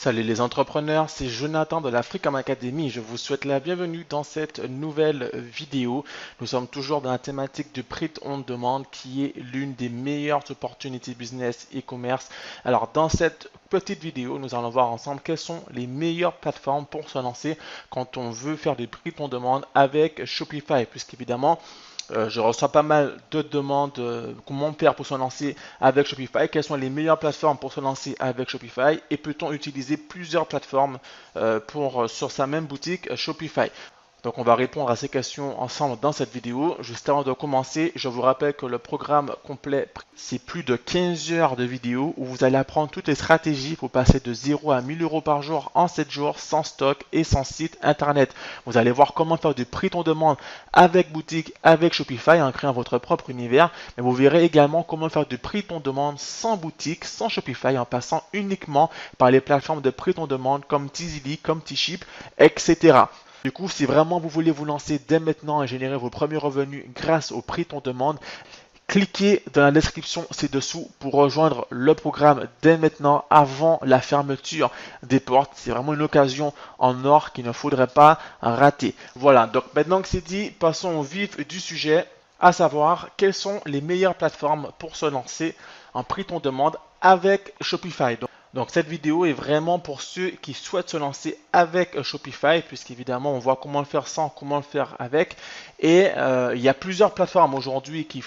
Salut les entrepreneurs, c'est Jonathan de la Freecom Academy. Je vous souhaite la bienvenue dans cette nouvelle vidéo. Nous sommes toujours dans la thématique du print on demand qui est l'une des meilleures opportunités business e-commerce. Alors dans cette petite vidéo, nous allons voir ensemble quelles sont les meilleures plateformes pour se lancer quand on veut faire des print on demand avec Shopify, puisqu'évidemment je reçois pas mal de demandes. Comment faire pour se lancer avec Shopify? Quelles sont les meilleures plateformes pour se lancer avec Shopify? Et peut-on utiliser plusieurs plateformes sur sa même boutique Shopify? Donc on va répondre à ces questions ensemble dans cette vidéo. Juste avant de commencer, je vous rappelle que le programme complet, c'est plus de 15 heures de vidéo où vous allez apprendre toutes les stratégies pour passer de 0 à 1000 euros par jour en 7 jours sans stock et sans site internet. Vous allez voir comment faire du prix on demande avec boutique, avec Shopify en créant votre propre univers. Mais vous verrez également comment faire du prix on demande sans boutique, sans Shopify en passant uniquement par les plateformes de prix on demande comme Tizily, comme Tship, etc. Du coup, si vraiment vous voulez vous lancer dès maintenant et générer vos premiers revenus grâce au prix on demande, cliquez dans la description ci-dessous pour rejoindre le programme dès maintenant avant la fermeture des portes. C'est vraiment une occasion en or qu'il ne faudrait pas rater. Voilà, donc maintenant que c'est dit, passons au vif du sujet, à savoir quelles sont les meilleures plateformes pour se lancer en prix on demande avec Shopify. Donc cette vidéo est vraiment pour ceux qui souhaitent se lancer avec Shopify, puisqu'évidemment on voit comment le faire sans, comment le faire avec. Et il y a plusieurs plateformes aujourd'hui qui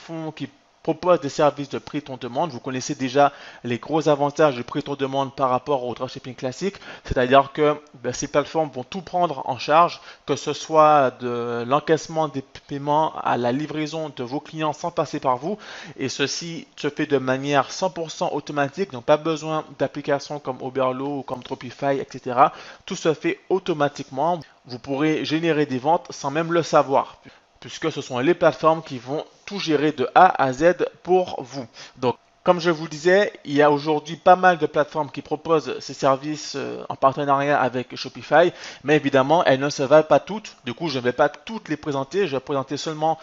proposent des services de prix on demande. Vous connaissez déjà les gros avantages de prix on demande par rapport au dropshipping classique, c'est-à-dire que ces plateformes vont tout prendre en charge, que ce soit de l'encaissement des paiements à la livraison de vos clients sans passer par vous, et ceci se fait de manière 100% automatique, donc pas besoin d'applications comme Oberlo ou comme Shopify, etc. Tout se fait automatiquement. Vous pourrez générer des ventes sans même le savoir, puisque ce sont les plateformes qui vont tout gérer de A à Z pour vous. Donc, comme je vous disais, il y a aujourd'hui pas mal de plateformes qui proposent ces services en partenariat avec Shopify, mais évidemment, elles ne se valent pas toutes. Du coup, je ne vais pas toutes les présenter, je vais présenter seulement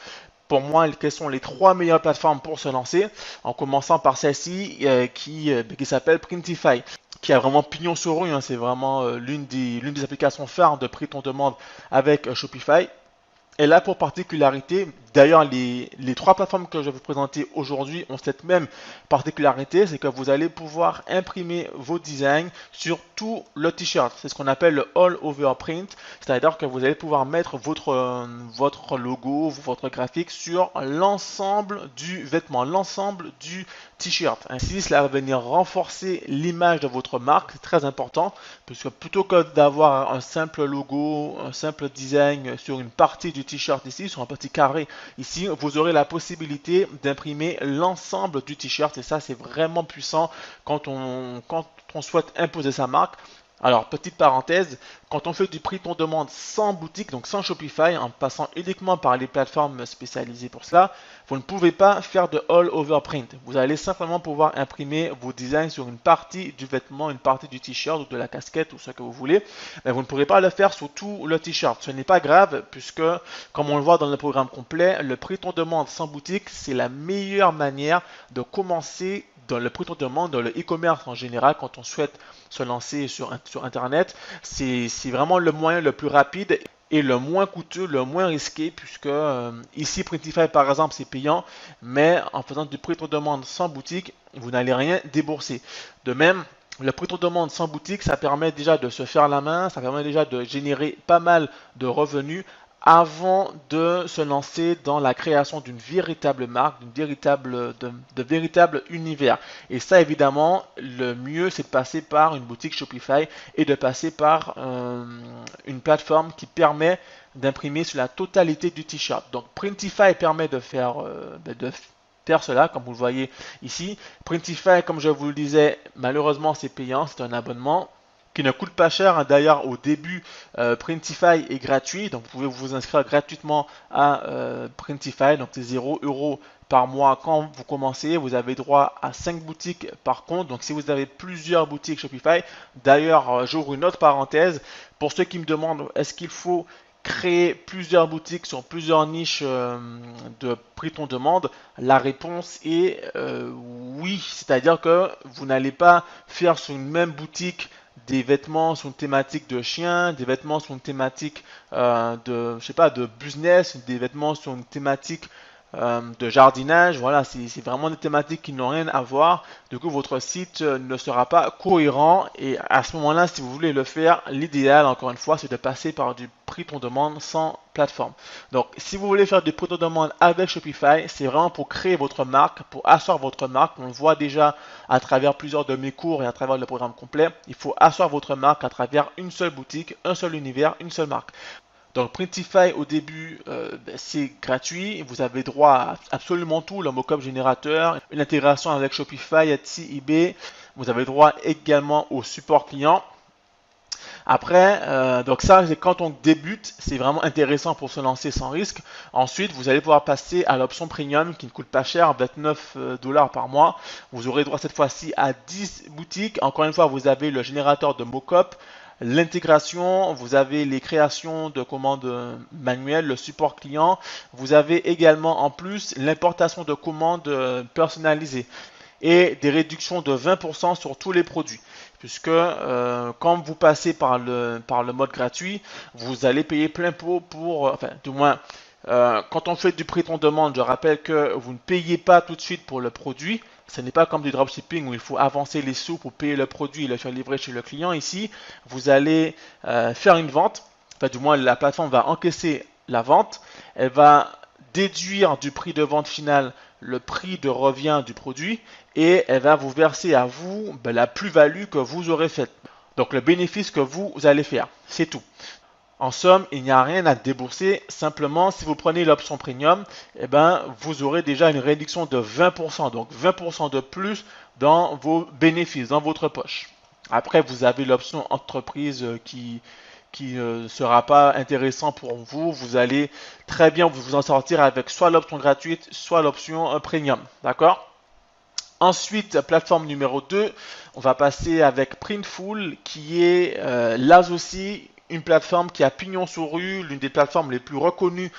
pour moi quelles sont les 3 meilleures plateformes pour se lancer, en commençant par celle-ci qui s'appelle Printify, qui a vraiment pignon sur rue, hein. C'est vraiment l'une des applications phares de prix on demande avec Shopify. Elle a pour particularité, d'ailleurs les trois plateformes que je vais vous présenter aujourd'hui ont cette même particularité, c'est que vous allez pouvoir imprimer vos designs sur tout le t-shirt. C'est ce qu'on appelle le all over print, c'est-à-dire que vous allez pouvoir mettre votre logo, votre graphique sur l'ensemble du vêtement, l'ensemble du t-shirt. Ainsi, cela va venir renforcer l'image de votre marque, c'est très important, puisque plutôt que d'avoir un simple logo, un simple design sur une partie du t-shirt ici, sur un petit carré ici, vous aurez la possibilité d'imprimer l'ensemble du t-shirt, et ça c'est vraiment puissant quand on souhaite imposer sa marque. Alors, petite parenthèse, quand on fait du prix on demande sans boutique, donc sans Shopify, en passant uniquement par les plateformes spécialisées pour cela, vous ne pouvez pas faire de all over print. Vous allez simplement pouvoir imprimer vos designs sur une partie du vêtement, une partie du t-shirt ou de la casquette ou ce que vous voulez, mais vous ne pourrez pas le faire sur tout le t-shirt. Ce n'est pas grave puisque, comme on le voit dans le programme complet, le prix on demande sans boutique, c'est la meilleure manière de commencer dans le prix on demande, dans le e-commerce en général, quand on souhaite se lancer sur Internet. C'est vraiment le moyen le plus rapide et le moins coûteux, le moins risqué, puisque ici, Printify par exemple, c'est payant, mais en faisant du prix on demande sans boutique, vous n'allez rien débourser. De même, le prix on demande sans boutique, ça permet déjà de se faire la main, ça permet déjà de générer pas mal de revenus avant de se lancer dans la création d'une véritable marque, de véritable univers. Et ça, évidemment, le mieux, c'est de passer par une boutique Shopify et de passer par une plateforme qui permet d'imprimer sur la totalité du t-shirt. Donc, Printify permet de faire cela, comme vous le voyez ici. Printify, comme je vous le disais, malheureusement, c'est payant, c'est un abonnement qui ne coûte pas cher. D'ailleurs, au début, Printify est gratuit, donc vous pouvez vous inscrire gratuitement à Printify, donc c'est 0 € par mois quand vous commencez. Vous avez droit à 5 boutiques par compte, donc si vous avez plusieurs boutiques Shopify, d'ailleurs, j'ouvre une autre parenthèse, pour ceux qui me demandent est-ce qu'il faut créer plusieurs boutiques sur plusieurs niches de prix on demande, la réponse est oui, c'est-à-dire que vous n'allez pas faire sur une même boutique des vêtements sur une thématique de chien, des vêtements sur une thématique de, je sais pas, de business, des vêtements sur une thématique de jardinage. Voilà, c'est vraiment des thématiques qui n'ont rien à voir. Du coup, votre site ne sera pas cohérent. Et à ce moment-là, si vous voulez le faire, l'idéal, encore une fois, c'est de passer par du print on demande sans plateforme. Donc, si vous voulez faire du print on demande avec Shopify, c'est vraiment pour créer votre marque, pour asseoir votre marque. On le voit déjà à travers plusieurs de mes cours et à travers le programme complet. Il faut asseoir votre marque à travers une seule boutique, un seul univers, une seule marque. Donc Printify au début c'est gratuit, vous avez droit à absolument tout, le mockup générateur, une intégration avec Shopify, Etsy, eBay, vous avez droit également au support client. Après, donc ça c'est quand on débute, c'est vraiment intéressant pour se lancer sans risque. Ensuite, vous allez pouvoir passer à l'option premium qui ne coûte pas cher, 29 $ par mois. Vous aurez droit cette fois-ci à 10 boutiques. Encore une fois, vous avez le générateur de mockup, l'intégration, vous avez les créations de commandes manuelles, le support client, vous avez également en plus l'importation de commandes personnalisées et des réductions de 20% sur tous les produits. Puisque quand vous passez par le mode gratuit, vous allez payer plein pot pour, enfin du moins, quand on fait du prix on demande, je rappelle que vous ne payez pas tout de suite pour le produit. Ce n'est pas comme du dropshipping où il faut avancer les sous pour payer le produit et le faire livrer chez le client. Ici, vous allez faire une vente. Enfin, du moins, la plateforme va encaisser la vente. Elle va déduire du prix de vente final le prix de revient du produit et elle va vous verser à vous la plus-value que vous aurez faite. Donc, le bénéfice que vous allez faire. C'est tout. En somme, il n'y a rien à débourser. Simplement, si vous prenez l'option premium, eh ben, vous aurez déjà une réduction de 20%. Donc 20% de plus dans vos bénéfices, dans votre poche. Après, vous avez l'option entreprise qui ne sera pas intéressant pour vous. Vous allez très bien vous en sortir avec soit l'option gratuite, soit l'option premium. D'accord? Ensuite, plateforme numéro 2, on va passer avec Printful qui est là aussi une plateforme qui a pignon sur rue, l'une des plateformes les plus reconnues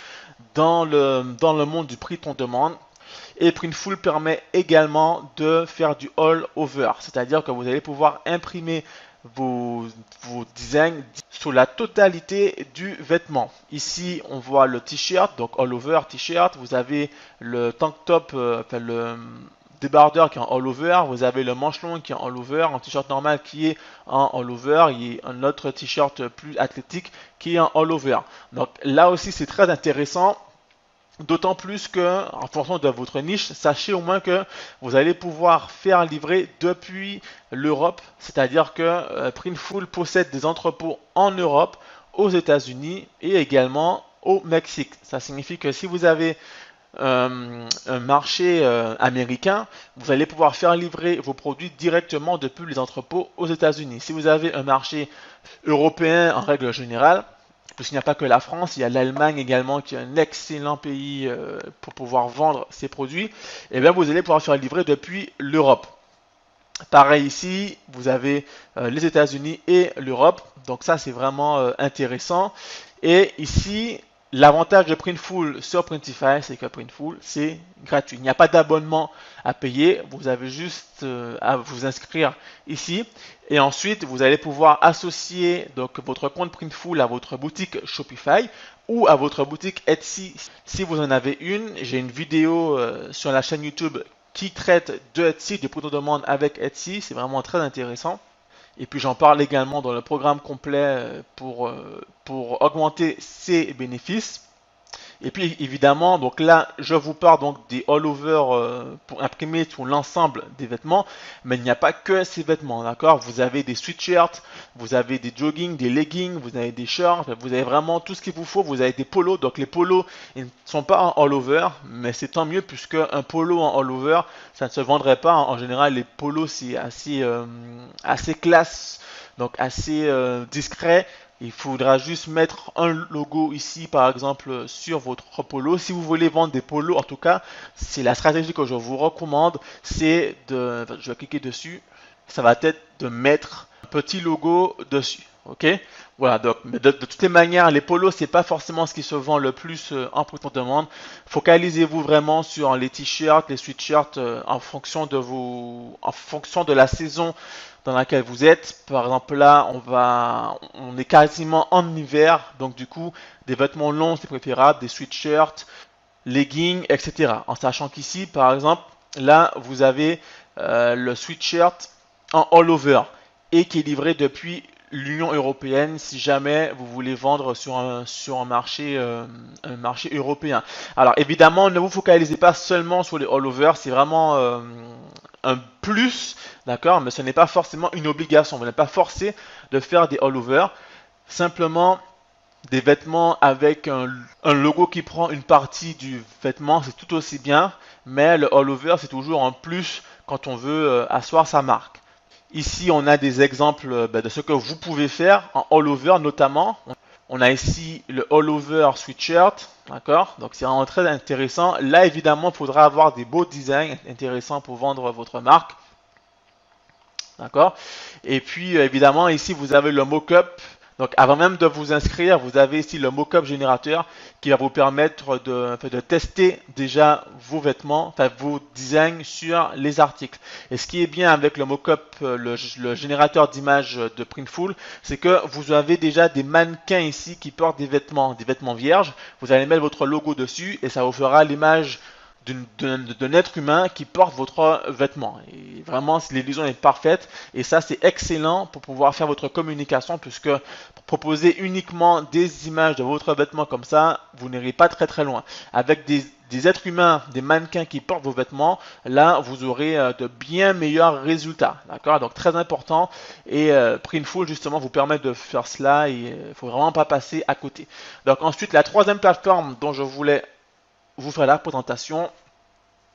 dans le monde du prix on demande. Et Printful permet également de faire du all over, c'est-à-dire que vous allez pouvoir imprimer vos designs sur la totalité du vêtement. Ici, on voit le t-shirt, donc all over t-shirt. Vous avez le tank top, enfin le débardeur qui est en all over, vous avez le manche long qui est en all over, un t-shirt normal qui est en all over, et un autre t-shirt plus athlétique qui est en all over. Donc là aussi c'est très intéressant, d'autant plus que en fonction de votre niche, sachez au moins que vous allez pouvoir faire livrer depuis l'Europe, c'est-à-dire que Printful possède des entrepôts en Europe, aux États-Unis et également au Mexique. Ça signifie que si vous avez un marché américain, vous allez pouvoir faire livrer vos produits directement depuis les entrepôts aux États-Unis. Si vous avez un marché européen en règle générale, puisqu'il n'y a pas que la France, il y a l'Allemagne également qui est un excellent pays pour pouvoir vendre ses produits, et bien vous allez pouvoir faire livrer depuis l'Europe. Pareil ici, vous avez les États-Unis et l'Europe, donc ça c'est vraiment intéressant. Et ici, l'avantage de Printful sur Printify, c'est que Printful, c'est gratuit. Il n'y a pas d'abonnement à payer. Vous avez juste à vous inscrire ici. Et ensuite, vous allez pouvoir associer donc, votre compte Printful à votre boutique Shopify ou à votre boutique Etsy. Si vous en avez une, j'ai une vidéo sur la chaîne YouTube qui traite de Etsy, du produit de demande avec Etsy. C'est vraiment très intéressant. Et puis j'en parle également dans le programme complet pour augmenter ses bénéfices. Et puis évidemment, donc là, je vous parle donc des all-over pour imprimer sur l'ensemble des vêtements, mais il n'y a pas que ces vêtements, d'accord? Vous avez des sweatshirts, vous avez des jogging, des leggings, vous avez des shorts, vous avez vraiment tout ce qu'il vous faut, vous avez des polos, donc les polos, ils ne sont pas en all-over, mais c'est tant mieux puisque un polo en all-over, ça ne se vendrait pas. En général, les polos, c'est assez classe, donc assez discret. Il faudra juste mettre un logo ici, par exemple, sur votre polo. Si vous voulez vendre des polos, en tout cas, c'est la stratégie que je vous recommande. C'est de, je vais cliquer dessus, ça va être de mettre un petit logo dessus. Ok? Voilà, donc de toutes les manières, les polos, c'est pas forcément ce qui se vend le plus en prix de demande. Focalisez-vous vraiment sur les t-shirts, les sweatshirts en fonction de la saison dans laquelle vous êtes. Par exemple, là, on est quasiment en hiver, donc du coup, des vêtements longs, c'est préférable, des sweatshirts, leggings, etc. En sachant qu'ici, par exemple, là, vous avez le sweatshirt en all over et qui est livré depuis l'Union européenne si jamais vous voulez vendre sur un marché européen. Alors évidemment, ne vous focalisez pas seulement sur les all over, c'est vraiment un plus, d'accord, mais ce n'est pas forcément une obligation. Vous n'êtes pas forcé de faire des all over. Simplement, des vêtements avec un logo qui prend une partie du vêtement, c'est tout aussi bien, mais le all over, c'est toujours un plus quand on veut asseoir sa marque. Ici, on a des exemples de ce que vous pouvez faire en all over notamment. On a ici le all over sweatshirt, d'accord? Donc c'est vraiment très intéressant. Là, évidemment, il faudra avoir des beaux designs intéressants pour vendre votre marque, d'accord? Et puis, évidemment, ici, vous avez le mock-up. Donc, avant même de vous inscrire, vous avez ici le mock-up générateur qui va vous permettre de tester déjà vos vêtements, enfin vos designs sur les articles. Et ce qui est bien avec le mock-up, le générateur d'images de Printful, c'est que vous avez déjà des mannequins ici qui portent des vêtements vierges. Vous allez mettre votre logo dessus et ça vous fera l'image d'un être humain qui porte votre vêtement. Et vraiment, l'illusion est parfaite. Et ça, c'est excellent pour pouvoir faire votre communication, puisque pour proposer uniquement des images de votre vêtement comme ça, vous n'irez pas très très loin. Avec des êtres humains, des mannequins qui portent vos vêtements, là, vous aurez de bien meilleurs résultats. D'accord? Donc, très important. Et Printful, justement, vous permet de faire cela. Et il ne faut vraiment pas passer à côté. Donc, ensuite, la troisième plateforme dont je voulais vous faire la présentation,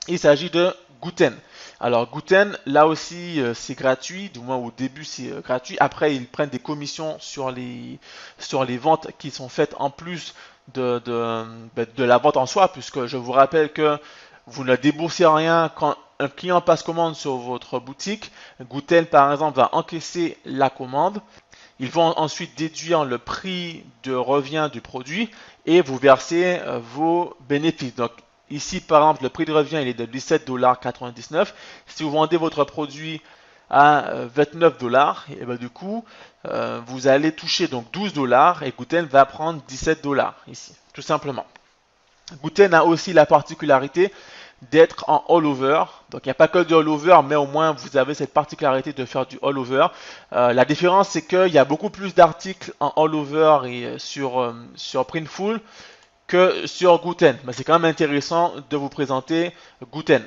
il s'agit de Gooten. Alors Gooten, là aussi c'est gratuit, du moins au début c'est gratuit. Après ils prennent des commissions sur les ventes qui sont faites en plus de la vente en soi, puisque je vous rappelle que vous ne déboursez rien quand un client passe commande sur votre boutique. Gooten par exemple va encaisser la commande. Ils vont ensuite déduire le prix de revient du produit et vous versez vos bénéfices. Donc ici, par exemple, le prix de revient il est de 17,99 $. Si vous vendez votre produit à 29 $, et ben, du coup, vous allez toucher donc 12 $ et Gooten va prendre 17 $ ici, tout simplement. Gooten a aussi la particularité d'être en all over. Donc il n'y a pas que du all over, mais au moins vous avez cette particularité de faire du all over. La différence c'est qu'il y a beaucoup plus d'articles en all over et sur Printful que sur Gooten. Mais c'est quand même intéressant de vous présenter Gooten.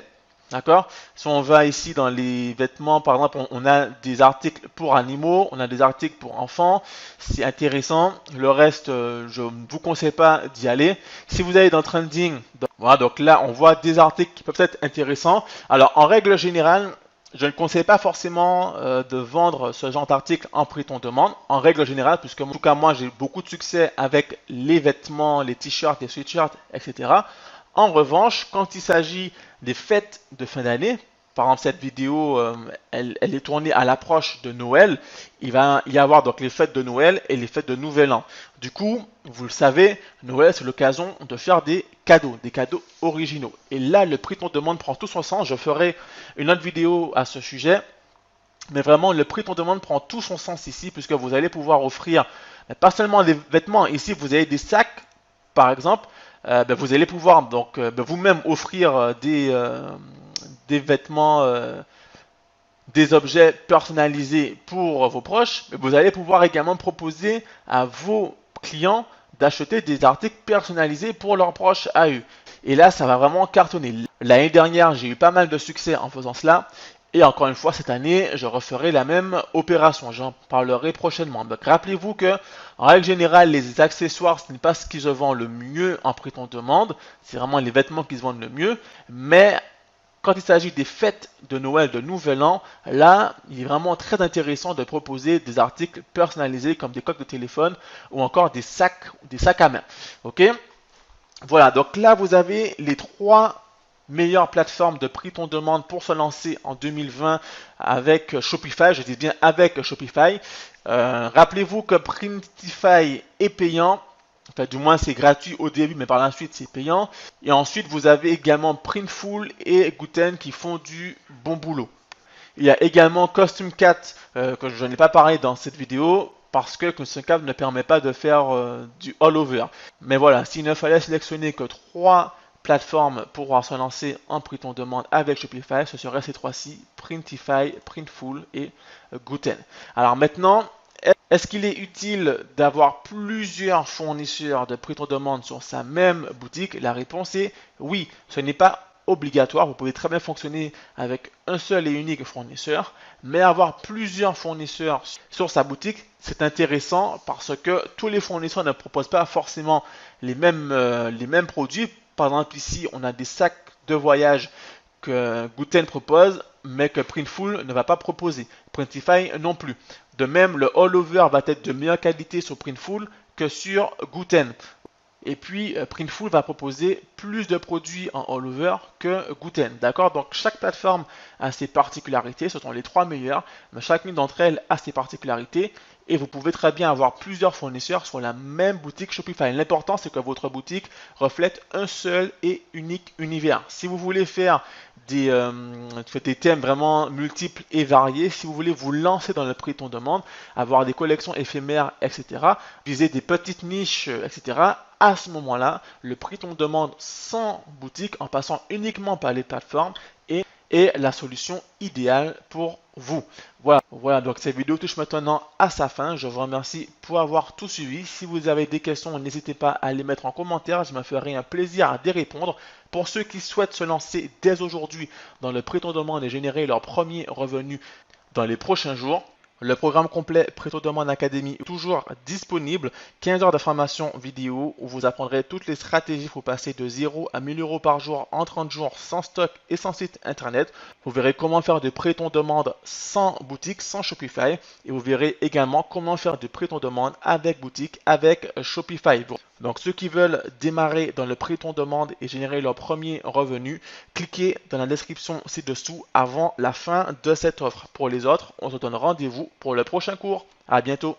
D'accord? Si on va ici dans les vêtements, par exemple, on a des articles pour animaux, on a des articles pour enfants. C'est intéressant. Le reste, je ne vous conseille pas d'y aller. Si vous allez dans Trending, voilà, donc là, on voit des articles qui peuvent être intéressants. Alors, en règle générale, je ne conseille pas forcément de vendre ce genre d'article en prix on demande, en règle générale, puisque en tout cas moi j'ai beaucoup de succès avec les vêtements, les t-shirts, les sweatshirts, etc. En revanche, quand il s'agit des fêtes de fin d'année, par exemple cette vidéo, elle est tournée à l'approche de Noël, il va y avoir donc les fêtes de Noël et les fêtes de Nouvel An. Du coup, vous le savez, Noël c'est l'occasion de faire des cadeaux originaux. Et là, le prix on demande prend tout son sens. Je ferai une autre vidéo à ce sujet. Mais vraiment, le prix on demande prend tout son sens ici, puisque vous allez pouvoir offrir pas seulement des vêtements. Ici, vous avez des sacs, par exemple. Vous allez pouvoir donc vous-même offrir des vêtements, des objets personnalisés pour vos proches. Mais vous allez pouvoir également proposer à vos clients d'acheter des articles personnalisés pour leurs proches à eux. Et là, ça va vraiment cartonner. L'année dernière, j'ai eu pas mal de succès en faisant cela. Et encore une fois, cette année, je referai la même opération. J'en parlerai prochainement. Donc, rappelez-vous que, en règle générale, les accessoires, ce n'est pas ce qui se vend le mieux en prix on demande. C'est vraiment les vêtements qui se vendent le mieux. Mais quand il s'agit des fêtes de Noël, de Nouvel An, là, il est vraiment très intéressant de proposer des articles personnalisés comme des coques de téléphone ou encore des sacs à main. Ok? Voilà, donc là, vous avez les trois meilleure plateforme de prix on demande pour se lancer en 2020 avec Shopify, je dis bien avec Shopify. Rappelez-vous que Printify est payant. Enfin, du moins, c'est gratuit au début, mais par la suite, c'est payant. Et ensuite, vous avez également Printful et Guten qui font du bon boulot. Il y a également Custom Cat, que je n'ai pas parlé dans cette vidéo, parce que Custom Cat ne permet pas de faire du all-over. Mais voilà, s'il ne fallait sélectionner que 3 plateformes pour pouvoir se lancer en print on demande avec Shopify, ce serait ces 3-ci, Printify, Printful et Guten. Alors maintenant, est-ce qu'il est utile d'avoir plusieurs fournisseurs de print on demande sur sa même boutique? La réponse est oui. Ce n'est pas obligatoire. Vous pouvez très bien fonctionner avec un seul et unique fournisseur, mais avoir plusieurs fournisseurs sur sa boutique, c'est intéressant parce que tous les fournisseurs ne proposent pas forcément les mêmes produits. Par exemple, ici, on a des sacs de voyage que Guten propose, mais que Printful ne va pas proposer. Printify non plus. De même, le all-over va être de meilleure qualité sur Printful que sur Guten. Et puis, Printful va proposer plus de produits en all-over que Guten. D'accord? Donc, chaque plateforme a ses particularités. Ce sont les 3 meilleures. Mais chacune d'entre elles a ses particularités. Et vous pouvez très bien avoir plusieurs fournisseurs sur la même boutique Shopify. L'important, c'est que votre boutique reflète un seul et unique univers. Si vous voulez faire des thèmes vraiment multiples et variés, si vous voulez vous lancer dans le print on demande, avoir des collections éphémères, etc., viser des petites niches, etc., à ce moment-là, le print on demande sans boutique, en passant uniquement par les plateformes, est la solution idéale pour vous. Voilà, donc cette vidéo touche maintenant à sa fin. Je vous remercie pour avoir tout suivi. Si vous avez des questions, n'hésitez pas à les mettre en commentaire. Je me ferai un plaisir d'y répondre. Pour ceux qui souhaitent se lancer dès aujourd'hui dans le prêt on demande et générer leur premier revenu dans les prochains jours, le programme complet Prêt on demande Academy est toujours disponible. 15 heures de formation vidéo où vous apprendrez toutes les stratégies pour passer de 0 à 1000 euros par jour en 30 jours sans stock et sans site internet. Vous verrez comment faire de prêt on demande sans boutique, sans Shopify. Et vous verrez également comment faire de prêt on demande avec boutique, avec Shopify. Donc ceux qui veulent démarrer dans le prêt on demande et générer leur premier revenu, cliquez dans la description ci-dessous avant la fin de cette offre. Pour les autres, on se donne rendez-vous pour le prochain cours. À bientôt.